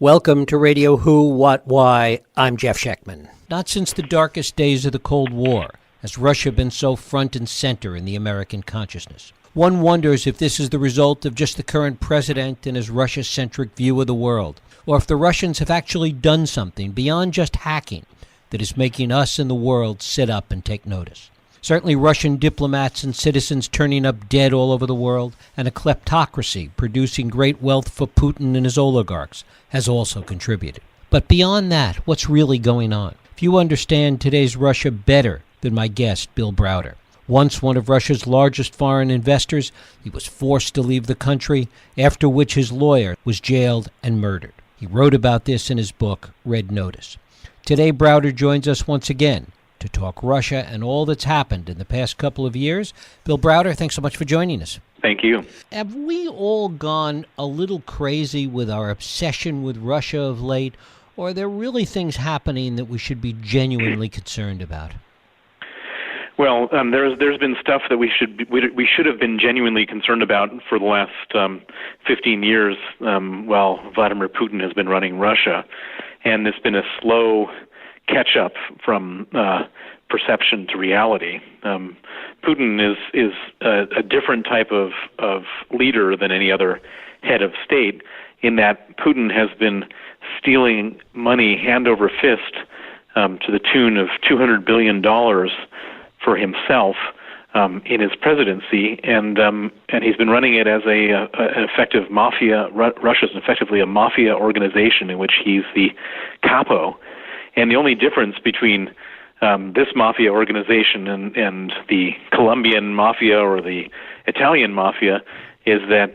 Welcome to Radio Who, What, Why. I'm Jeff Schechtman. Not since the darkest days of the Cold War has Russia been so front and center in the American consciousness. One wonders if this is the result of just the current president and his Russia-centric view of the world, or if the Russians have actually done something beyond just hacking that is making us and the world sit up and take notice. Certainly Russian diplomats and citizens turning up dead all over the world, and a kleptocracy producing great wealth for Putin and his oligarchs has also contributed. But beyond that, what's really going on? Few understand today's Russia better than my guest, Bill Browder. Once one of Russia's largest foreign investors, he was forced to leave the country, after which his lawyer was jailed and murdered. He wrote about this in his book, Red Notice. Today, Browder joins us once again to talk Russia and all that's happened in the past couple of years. Bill Browder, thanks so much for joining us. Thank you. Have we all gone a little crazy with our obsession with Russia of late, or are there really things happening that we should be genuinely concerned about? Well, there's been stuff that we should have been genuinely concerned about for the last 15 years while Vladimir Putin has been running Russia, and it's been a slow catch up from perception to reality. Putin is a different type of leader than any other head of state, in that Putin has been stealing money hand over fist to the tune of $200 billion for himself in his presidency, and he's been running it as an effective mafia. Russia's effectively a mafia organization in which he's the capo. And the only difference between this mafia organization and the Colombian mafia or the Italian mafia is that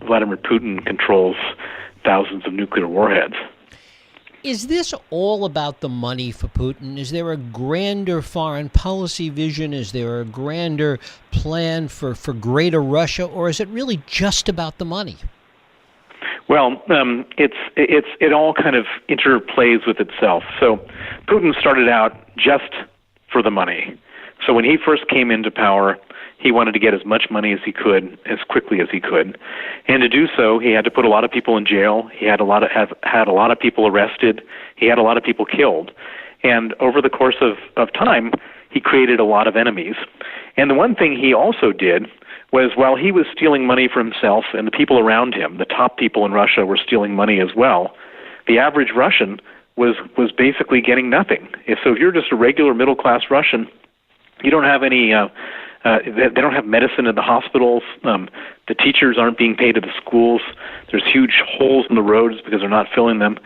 Vladimir Putin controls thousands of nuclear warheads. Is this all about the money for Putin? Is there a grander foreign policy vision? Is there a grander plan for greater Russia? Or is it really just about the money? Well, it all kind of interplays with itself. So Putin started out just for the money. So when he first came into power, he wanted to get as much money as he could, as quickly as he could. And to do so, he had to put a lot of people in jail. He had a lot of people arrested. He had a lot of people killed. And over the course of time, he created a lot of enemies. And the one thing he also did was, while he was stealing money for himself and the people around him, the top people in Russia were stealing money as well, the average Russian was basically getting nothing. So if you're just a regular middle-class Russian, you don't have any they don't have medicine in the hospitals. The teachers aren't being paid at the schools. There's huge holes in the roads because they're not filling them.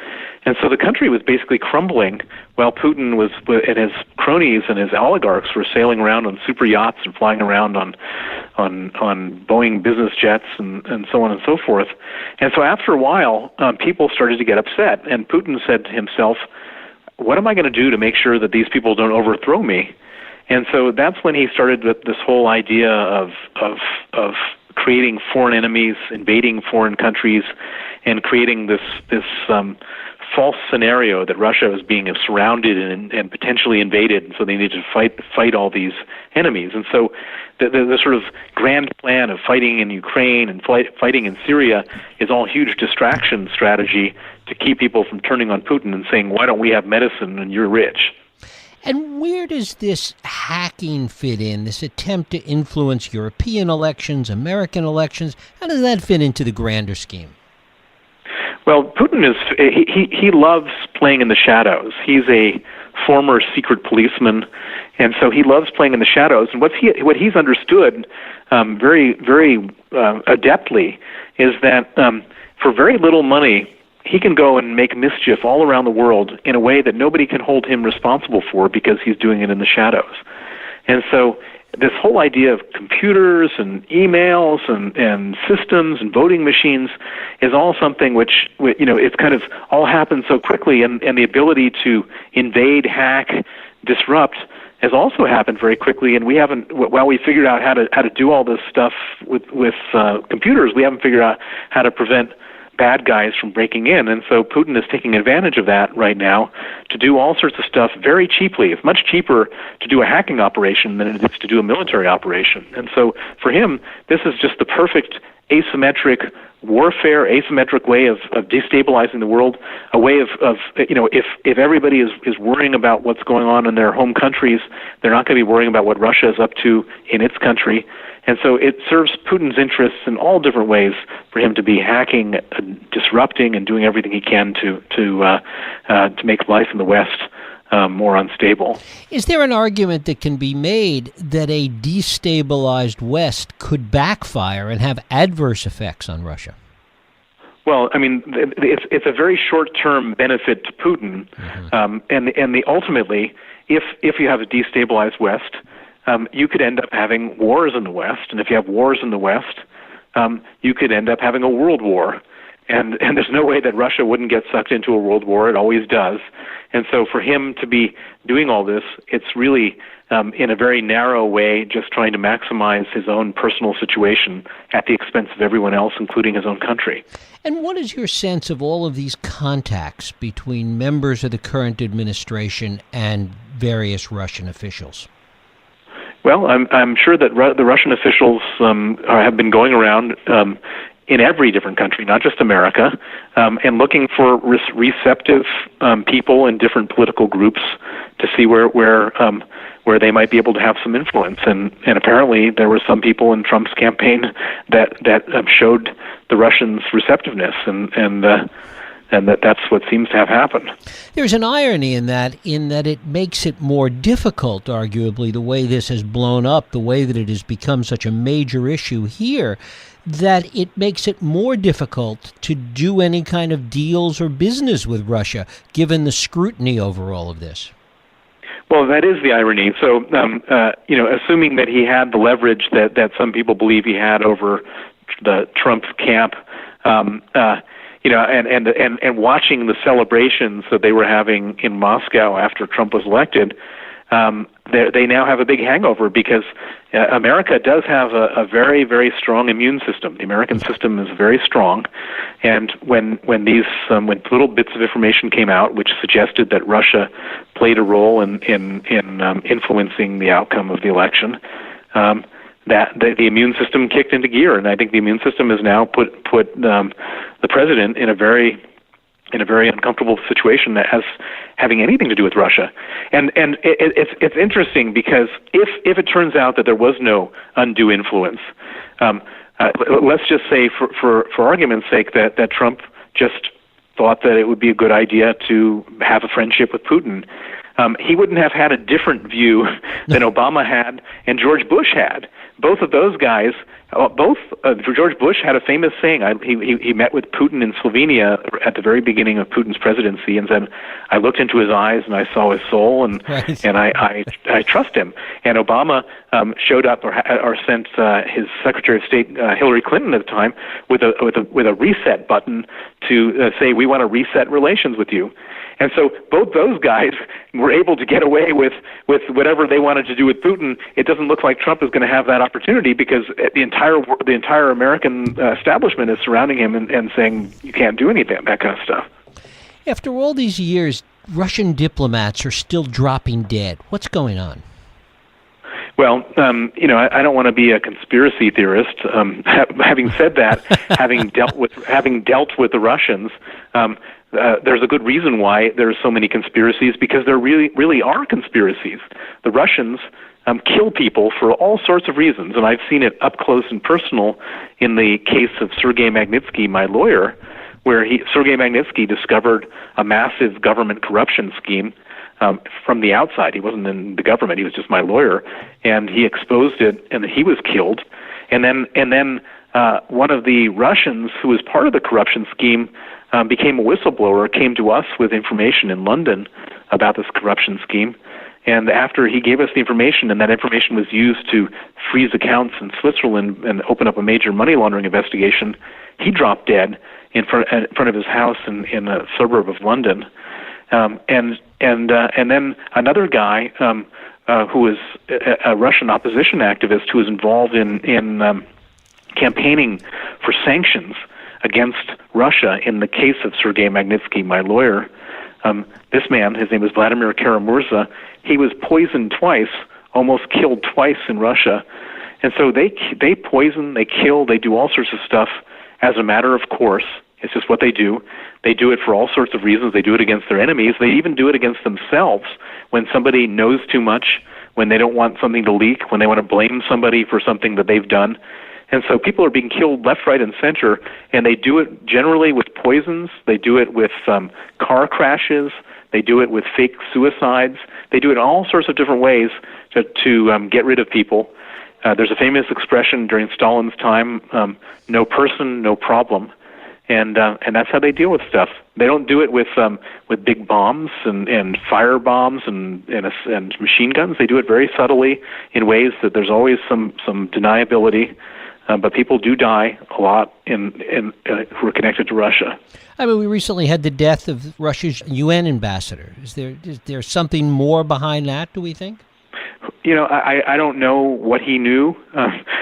And so the country was basically crumbling while Putin and his cronies and his oligarchs were sailing around on super yachts and flying around on Boeing business jets and so on and so forth. And so after a while, people started to get upset. And Putin said to himself, what am I going to do to make sure that these people don't overthrow me? And so that's when he started this whole idea of creating foreign enemies, invading foreign countries, and creating this false scenario that Russia was being surrounded and potentially invaded, and so they needed to fight all these enemies. And so the sort of grand plan of fighting in Ukraine and fighting in Syria is all huge distraction strategy to keep people from turning on Putin and saying, why don't we have medicine and you're rich? And where does this hacking fit in, this attempt to influence European elections, American elections? How does that fit into the grander scheme? Well, Putin he loves playing in the shadows. He's a former secret policeman, and so he loves playing in the shadows. And what he's understood very, very adeptly is that for very little money, he can go and make mischief all around the world in a way that nobody can hold him responsible for because he's doing it in the shadows. And so this whole idea of computers and emails and systems and voting machines is all something which, it's kind of all happened so quickly, and the ability to invade, hack, disrupt has also happened very quickly, and we haven't, while we figured out how to do all this stuff with computers, we haven't figured out how to prevent bad guys from breaking in. And so Putin is taking advantage of that right now to do all sorts of stuff very cheaply. It's much cheaper to do a hacking operation than it is to do a military operation. And so for him, this is just the perfect asymmetric warfare, asymmetric way of destabilizing the world, a way of if everybody is worrying about what's going on in their home countries, they're not going to be worrying about what Russia is up to in its country. And so it serves Putin's interests in all different ways for him to be hacking, disrupting, and doing everything he can to make life in the West more unstable. Is there an argument that can be made that a destabilized West could backfire and have adverse effects on Russia? Well, I mean, it's a very short-term benefit to Putin, and ultimately, if you have a destabilized West, you could end up having wars in the West, and if you have wars in the West, you could end up having a world war. And there's no way that Russia wouldn't get sucked into a world war. It always does. And so for him to be doing all this, it's really, in a very narrow way, just trying to maximize his own personal situation at the expense of everyone else, including his own country. And what is your sense of all of these contacts between members of the current administration and various Russian officials? Well, I'm sure that the Russian officials have been going around in every different country, not just America, and looking for receptive people in different political groups to see where they might be able to have some influence. And apparently there were some people in Trump's campaign that showed the Russians receptiveness, and that's what seems to have happened. There's an irony in that it makes it more difficult, arguably, the way this has blown up, the way that it has become such a major issue here, that it makes it more difficult to do any kind of deals or business with Russia, given the scrutiny over all of this. Well, that is the irony. So, assuming that he had the leverage that some people believe he had over the Trump camp, and watching the celebrations that they were having in Moscow after Trump was elected, they now have a big hangover because America does have a very, very strong immune system. The American system is very strong, and when little bits of information came out which suggested that Russia played a role in influencing the outcome of the election, that the immune system kicked into gear, and I think the immune system has now put the president in a very uncomfortable situation that has having anything to do with Russia. And it's interesting because if it turns out that there was no undue influence, let's just say for argument's sake that Trump just thought that it would be a good idea to have a friendship with Putin, he wouldn't have had a different view than Obama had and George Bush had. Both of those guys, George Bush had a famous saying. He met with Putin in Slovenia at the very beginning of Putin's presidency and said, "I looked into his eyes and I saw his soul, and right. and I trust him." And Obama showed up or sent his Secretary of State Hillary Clinton at the time with a reset button to say, "We want to reset relations with you." And so both those guys were able to get away with whatever they wanted to do with Putin. It doesn't look like Trump is going to have that opportunity because the entire American establishment is surrounding him and saying you can't do anything, that kind of stuff. After all these years, Russian diplomats are still dropping dead. What's going on? Well, I don't want to be a conspiracy theorist. Having said that, having dealt with the Russians, there's a good reason why there are so many conspiracies, because there really are conspiracies. The Russians kill people for all sorts of reasons, and I've seen it up close and personal in the case of Sergei Magnitsky, my lawyer, where Sergei Magnitsky discovered a massive government corruption scheme from the outside. He wasn't in the government; he was just my lawyer, and he exposed it, and he was killed. And then one of the Russians who was part of the corruption scheme became a whistleblower, came to us with information in London about this corruption scheme. And after he gave us the information, and that information was used to freeze accounts in Switzerland and open up a major money laundering investigation, he dropped dead in front of his house in a suburb of London. And then another guy who was a Russian opposition activist who was involved in campaigning for sanctions against Russia in the case of Sergei Magnitsky, my lawyer. This man, his name is Vladimir Karamurza, he was poisoned twice, almost killed twice in Russia. And so they poison, they kill, they do all sorts of stuff as a matter of course. It's just what they do. They do it for all sorts of reasons. They do it against their enemies. They even do it against themselves when somebody knows too much, when they don't want something to leak, when they want to blame somebody for something that they've done. And so people are being killed left, right, and center, and they do it generally with poisons. They do it with car crashes. They do it with fake suicides. They do it in all sorts of different ways to get rid of people. There's a famous expression during Stalin's time, no person, no problem. And that's how they deal with stuff. They don't do it with big bombs and fire bombs and machine guns. They do it very subtly in ways that there's always some deniability. But people do die a lot who are connected to Russia. I mean, we recently had the death of Russia's UN ambassador. Is there something more behind that, do we think? You know, I don't know what he knew,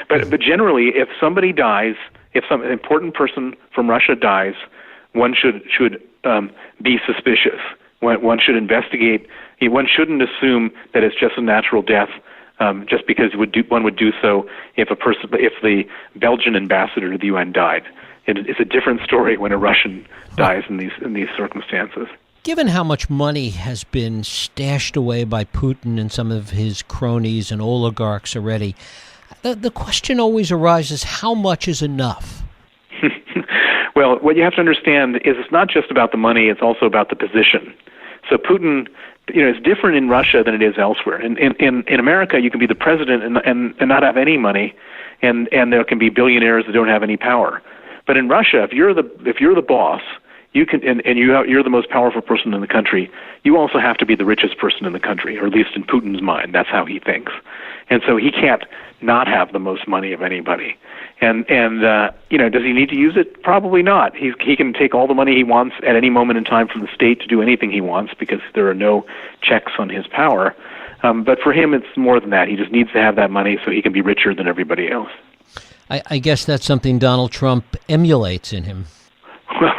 but generally, if somebody dies, if some important person from Russia dies, one should be suspicious. One should investigate. One shouldn't assume that it's just a natural death, just because one would do so if the Belgian ambassador to the UN died. It's a different story when a Russian dies in these circumstances. Given how much money has been stashed away by Putin and some of his cronies and oligarchs already, the question always arises, how much is enough? Well, what you have to understand is it's not just about the money, it's also about the position. So Putin, is different in Russia than it is elsewhere. In America, you can be the president and not have any money, and there can be billionaires that don't have any power. But in Russia, if you're the boss, you can, and you're the most powerful person in the country. You also have to be the richest person in the country, or at least in Putin's mind, that's how he thinks. And so he can't not have the most money of anybody. And does he need to use it? Probably not. He can take all the money he wants at any moment in time from the state to do anything he wants because there are no checks on his power. But for him, it's more than that. He just needs to have that money so he can be richer than everybody else. I guess that's something Donald Trump emulates in him. Well,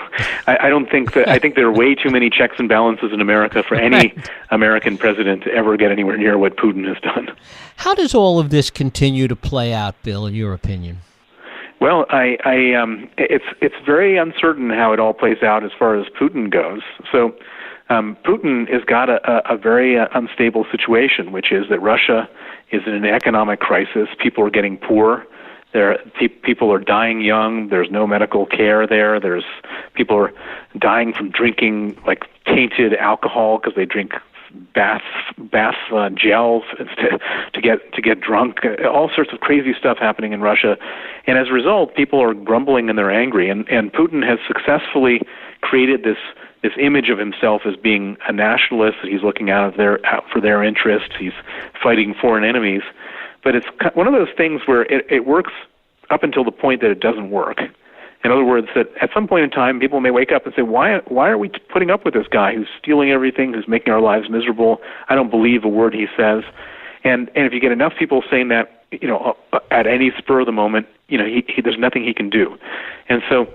I don't think that. I think there are way too many checks and balances in America for any American president to ever get anywhere near what Putin has done. How does all of this continue to play out, Bill, in your opinion? Well, it's very uncertain how it all plays out as far as Putin goes. So Putin has got a very unstable situation, which is that Russia is in an economic crisis. People are getting poor. People are dying young. There's no medical care there. People are dying from drinking like tainted alcohol because they drink bath gels to get drunk. All sorts of crazy stuff happening in Russia, and as a result, people are grumbling and they're angry. And Putin has successfully created this image of himself as being a nationalist. That he's looking out for their interests. He's fighting foreign enemies. But it's one of those things where it works up until the point that it doesn't work. In other words, that at some point in time, people may wake up and say, why are we putting up with this guy who's stealing everything, who's making our lives miserable? I don't believe a word he says. And if you get enough people saying that, at any spur of the moment, there's nothing he can do. And so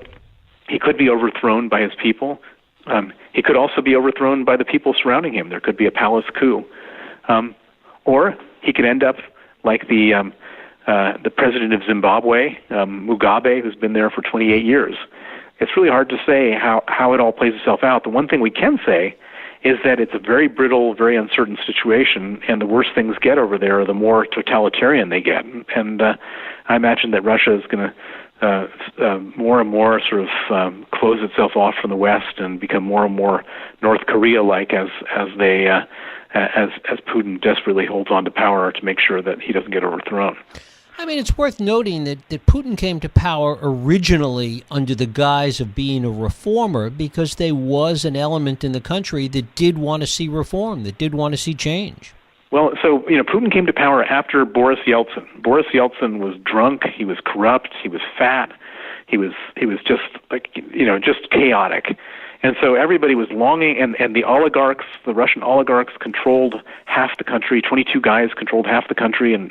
he could be overthrown by his people. He could also be overthrown by the people surrounding him. There could be a palace coup. Or he could end up like the president of Zimbabwe, Mugabe, who's been there for 28 years. It's really hard to say how it all plays itself out. The one thing we can say is that it's a very brittle, very uncertain situation, and the worse things get over there, the more totalitarian they get. And I imagine that Russia is going to more and more sort of close itself off from the West and become more and more North Korea-like as Putin desperately holds on to power to make sure that he doesn't get overthrown. I mean, it's worth noting that Putin came to power originally under the guise of being a reformer because there was an element in the country that did want to see reform, that did want to see change. Well, so, Putin came to power after Boris Yeltsin. Boris Yeltsin was drunk, he was corrupt, he was fat, he was just just chaotic. And so everybody was longing, and the oligarchs, the Russian oligarchs, controlled half the country. 22 guys controlled half the country, and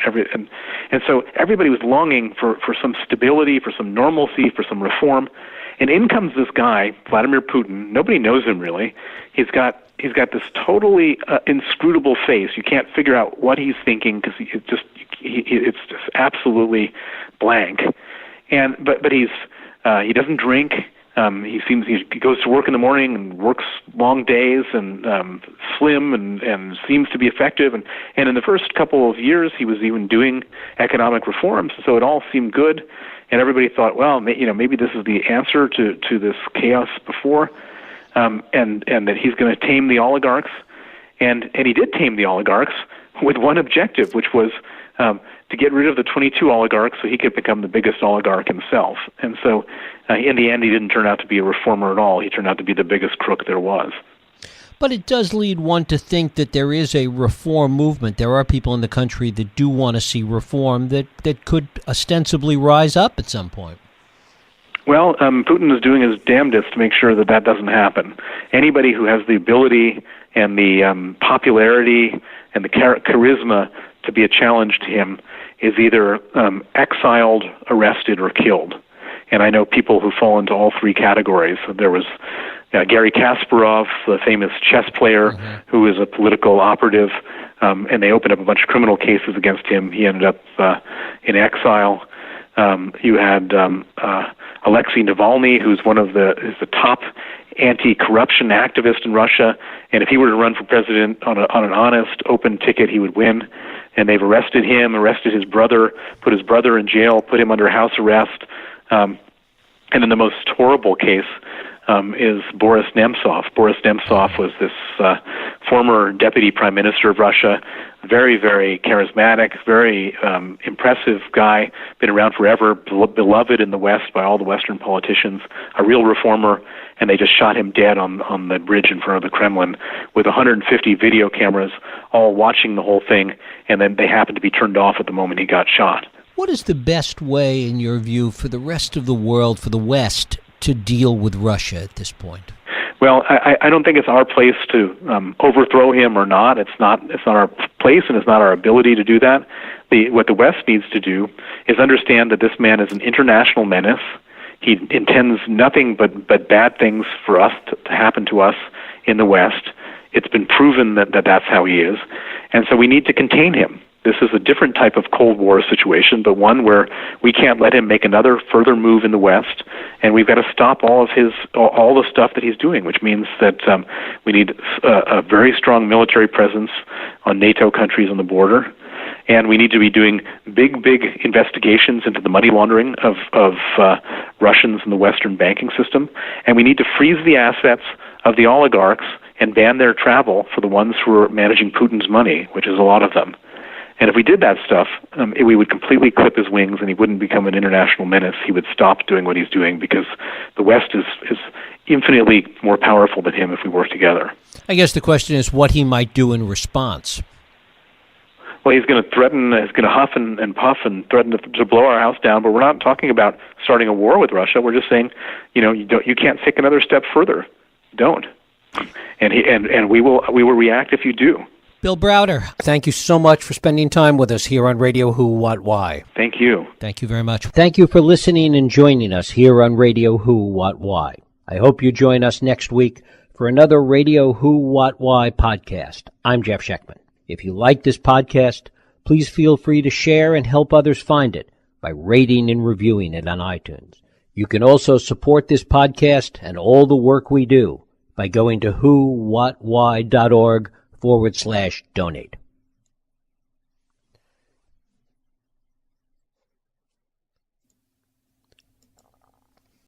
so everybody was longing for some stability, for some normalcy, for some reform. And in comes this guy, Vladimir Putin. Nobody knows him really. He's got this totally inscrutable face. You can't figure out what he's thinking because it's just absolutely blank. But he's He doesn't drink. He goes to work in the morning and works long days and slim and seems to be effective. And in the first couple of years, he was even doing economic reforms. So it all seemed good. And everybody thought, well, maybe this is the answer to this chaos before, and that he's going to tame the oligarchs. And he did tame the oligarchs with one objective, which was to get rid of the 22 oligarchs so he could become the biggest oligarch himself. And so in the end, he didn't turn out to be a reformer at all. He turned out to be the biggest crook there was. But it does lead one to think that there is a reform movement. There are people in the country that do want to see reform that could ostensibly rise up at some point. Well, Putin is doing his damnedest to make sure that doesn't happen. Anybody who has the ability and the popularity and the charisma to be a challenge to him is either exiled, arrested, or killed. And I know people who fall into all three categories. There was Garry Kasparov, the famous chess player, who was a political operative, and they opened up a bunch of criminal cases against him. He ended up in exile. You had Alexei Navalny, who's is the top anti-corruption activist in Russia, and if he were to run for president on an honest, open ticket, he would win. And they've arrested him, arrested his brother, put his brother in jail, put him under house arrest. And then the most horrible case is Boris Nemtsov. Boris Nemtsov was this former deputy prime minister of Russia, very, very charismatic, very impressive guy, been around forever, beloved in the West by all the Western politicians, a real reformer, and they just shot him dead on the bridge in front of the Kremlin with 150 video cameras all watching the whole thing, and then they happened to be turned off at the moment he got shot. What is the best way, in your view, for the rest of the world, for the West, to deal with Russia at this point? Well, I don't think it's our place to overthrow him or not. It's not our place, and it's not our ability to do that. What the West needs to do is understand that this man is an international menace. He intends nothing but bad things for us to happen to us in the West. It's been proven that that's how he is, and so we need to contain him. This is a different type of Cold War situation, but one where we can't let him make another further move in the West, and we've got to stop all the stuff that he's doing, which means that we need a very strong military presence on NATO countries on the border, and we need to be doing big investigations into the money laundering of Russians in the Western banking system, and we need to freeze the assets of the oligarchs and ban their travel for the ones who are managing Putin's money, which is a lot of them. And if we did that stuff, we would completely clip his wings and he wouldn't become an international menace. He would stop doing what he's doing because the West is infinitely more powerful than him if we work together. I guess the question is what he might do in response. Well, he's going to threaten, he's going to huff and puff and threaten to blow our house down, but we're not talking about starting a war with Russia. We're just saying, you can't take another step further. Don't. And we will react if you do. Bill Browder, thank you so much for spending time with us here on Radio Who, What, Why. Thank you. Thank you very much. Thank you for listening and joining us here on Radio Who, What, Why. I hope you join us next week for another Radio Who, What, Why podcast. I'm Jeff Sheckman. If you like this podcast, please feel free to share and help others find it by rating and reviewing it on iTunes. You can also support this podcast and all the work we do by going to whowhatwhy.org/donate.